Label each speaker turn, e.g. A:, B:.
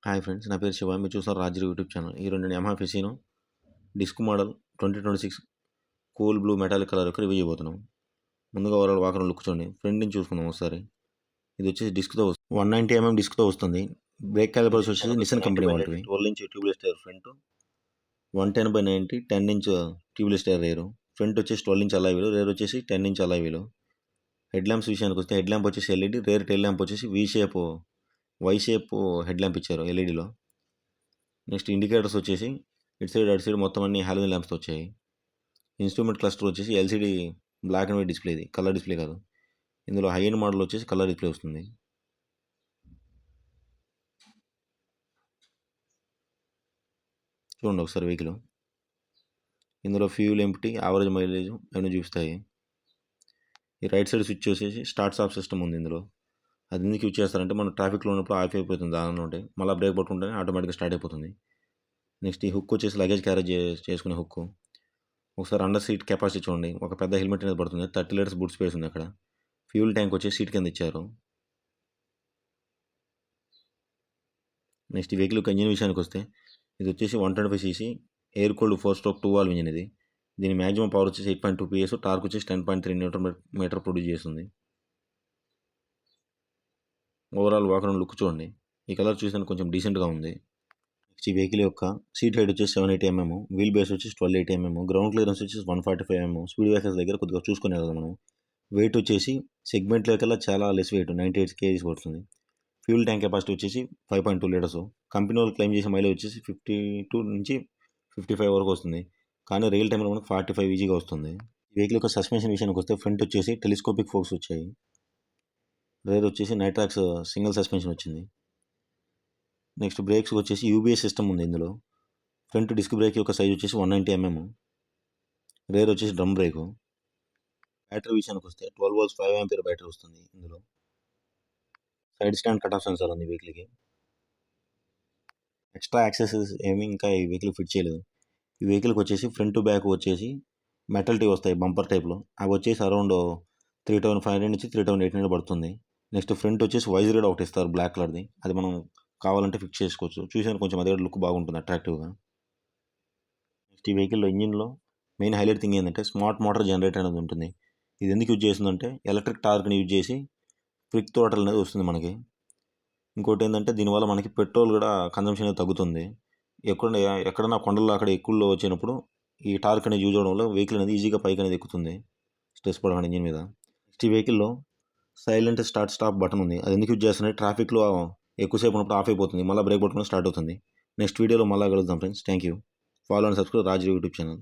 A: Hi friends, నా పేరు శివ. మీరు చూస్తున్నారు రాజు యూట్యూబ్ ఛానల్. ఈరోజు నేను Yamaha Fascino disc model 2026 cool blue metallic colour యొక్క రివ్యూ చేయబోతున్నాం. ముందుగా ఓవరాల్ వాకర్ లుక్ చూడండి. ఫ్రంట్ నుంచి చూసుకుందాం ఒకసారి. ఇది వచ్చేసి డిస్క్తో 190 డిస్క్తో వస్తుంది. బ్రేక్ క్యాలిపర్స్ వచ్చేసి నిసన్ కంపెనీ వాళ్ళవి. 12 inch tubeless tyre front, 110/90 10 inch tubeless tyre rear. Front వచ్చేసి 12 ఇంచ్ అలాయ్ వీలు, రేర్ వచ్చేసి 10 ఇంచ్ అలాయ్ వీలు. హెడ్ ల్యాంప్స్ విషయానికి వస్తే హెడ్ ల్యాంప్ వచ్చేసి ఎల్ఈడి, రేర్ టైల్ ల్యాంప్ వచ్చేసి వై షేప్ హెడ్ ల్యాంప్ ఇచ్చారు ఎల్ఈడిలో. నెక్స్ట్ ఇండికేటర్స్ వచ్చేసి ఇటు సైడ్ అటు సైడ్ మొత్తం అన్ని హాలోజన్ ల్యాంప్స్ వచ్చాయి. ఇన్స్ట్రుమెంట్ క్లస్టర్ వచ్చేసి LCD black and white display, ఇది కలర్ డిస్ప్లే కాదు. ఇందులో హై ఎండ్ మోడల్ వచ్చేసి కలర్ డిస్ప్లే వస్తుంది. చూడండి ఒకసారి వెహికల్. ఇందులో ఫ్యూల్ ఎంప్టీ, యావరేజ్ మైలేజ్ అవన్నీ చూపిస్తాయి. ఈ రైట్ సైడ్ స్విచ్ వచ్చేసి స్టార్ట్ స్టాప్ సిస్టమ్ ఉంది ఇందులో. అది ఎందుకు యూజ్ చేస్తారంటే మనం ట్రాఫిక్లో ఉన్నప్పుడు ఆఫ్ అయిపోతుంది దానిలో ఉంటే, మళ్ళీ బ్రేక్ పట్టుకుంటే ఆటోమేటిక్గా స్టార్ట్ అయిపోతుంది. నెక్స్ట్ ఈ హుక్ వచ్చేసి లగేజ్ క్యారేజ్ చేసుకునే హుక్. ఒకసారి అండర్ సీట్ కెపాసిటీ చూడండి. ఒక పెద్ద హెల్మెట్ అనేది పడుతుంది. 30 లీటర్స్ బూట్ స్పేస్ ఉంది అక్కడ. ఫ్యూల్ ట్యాంక్ వచ్చేసి సీట్ కింద ఇచ్చారు. నెక్స్ట్ ఈ వెహికల్ యొక్క ఇంజిన్ విషయానికి వస్తే ఇది వచ్చేసి 125cc air cooled 4-stroke 2 valve engine ఇది. దీని మ్యాక్సిమం పవర్ వచ్చేసి 8.2 PS, టార్క్ వచ్చేసి 10.3 Nm ప్రొడ్యూస్ చేస్తుంది. ఓవరాల్ వాకర్ లుక్ చూడండి. ఈ కలర్ చూసాను కొంచెం డీసెంట్గా ఉంది. నెక్స్ట్ ఈ వెహికల్ యొక్క సీట్ హైట్ వచ్చేసి 780 mm, వీల్ బేస్ వచ్చేసి 1280 mm, గ్రౌండ్ క్లియరెన్స్ వచ్చేసి 145 mm. స్పీడ్ బ్రేకర్స్ దగ్గర కొద్దిగా చూసుకునే కదా మనం. వెయిట్ వచ్చేసి సెగ్మెంట్లోకెల్లా చాలా లెస్ వెయిట్, 98 kgs పడుతుంది. ఫ్యూల్ ట్యాంక్ కెపాసిటీ వచ్చేసి 5.2 లీటర్స్. కంపెనీ వాళ్ళు క్లెయిమ్ చేసే మైలేజ్ వచ్చేసి 52 నుంచి 55 వరకు వస్తుంది. కానీ రియల్ టైంలో మనకు 45 ఈజీగా వస్తుంది. ఈ వెహికల్ యొక్క సస్పెన్షన్ విషయానికి వస్తే ఫ్రంట్ వచ్చేసి టెలిస్కోపిక్ ఫోర్క్స్ వచ్చాయి. రేర్ వచ్చేసి నైట్రాక్స్ సింగిల్ సస్పెన్షన్ వచ్చింది. నెక్స్ట్ బ్రేక్స్ వచ్చేసి యూబీఎస్ సిస్టమ్ ఉంది ఇందులో. ఫ్రంట్ డిస్క్ బ్రేక్ యొక్క సైజ్ వచ్చేసి 190 mm, రేర్ వచ్చేసి డ్రమ్ బ్రేకు. బ్యాటరీ విషయానికి వస్తే 12 volts 5 ampere బ్యాటరీ వస్తుంది ఇందులో. Side stand cut off sensor ఉంది వెహికల్కి. ఎక్స్ట్రా యాక్సెసరీస్ ఏమి ఇంకా ఈ వెహికల్ ఫిట్ చేయలేదు. ఈ వెహికల్కి వచ్చేసి ఫ్రంట్ బ్యాక్ వచ్చేసి మెటల్ టీ వస్తాయి బంపర్ టైప్లో. అవి వచ్చేసి అరౌండ్ 3500 నుంచి 3800 పడుతుంది. నెక్స్ట్ ఫ్రంట్ వచ్చేసి వైజర్ ఒకటి ఇస్తారు బ్లాక్ కలర్ది. అది మనం కావాలంటే ఫిక్స్ చేసుకోవచ్చు. చూసాను కొంచెం అదే లుక్ బాగుంటుంది అట్రాక్టివ్గా. నెక్స్ట్ ఈ వెహికల్లో ఇంజిన్లో మెయిన్ హైలైట్ థింగ్ ఏంటంటే స్మార్ట్ మోటార్ జనరేటర్ అనేది ఉంటుంది. ఇది ఎందుకు యూజ్ చేస్తుందంటే ఎలక్ట్రిక్ టార్క్ని యూజ్ చేసి క్విక్ థ్రోటల్ అనేది వస్తుంది మనకి. ఇంకోటి ఏంటంటే దీనివల్ల మనకి పెట్రోల్ కూడా కన్జంప్షన్ అనేది తగ్గుతుంది. ఎక్కడన్నా కొండల్లో అక్కడ ఎక్కువలో వచ్చినప్పుడు ఈ టార్క్ అనేది యూజ్ అవడం వల్ల వెహికల్ అనేది ఈజీగా పైకి అనేది ఎక్కుతుంది స్ట్రెస్ పడకుండా ఇంజిన్ మీద. నెక్స్ట్ ఈ వెహికల్లో సైలెంట్ స్టార్ట్ స్టాప్ బటన్ ఉంది. అది ఎందుకు యూజ్ చేస్తున్నాయి, ట్రాఫిక్లో ఎక్కువసేపు ఉన్నప్పుడు ఆఫ్ అయిపోతుంది, మళ్ళీ బ్రేక్ పట్టుకుని స్టార్ట్ అవుతుంది. నెక్స్ట్ వీడియోలో మళ్ళీ కలుద్దాం friends. Thank you. Follow and subscribe Raju YouTube channel.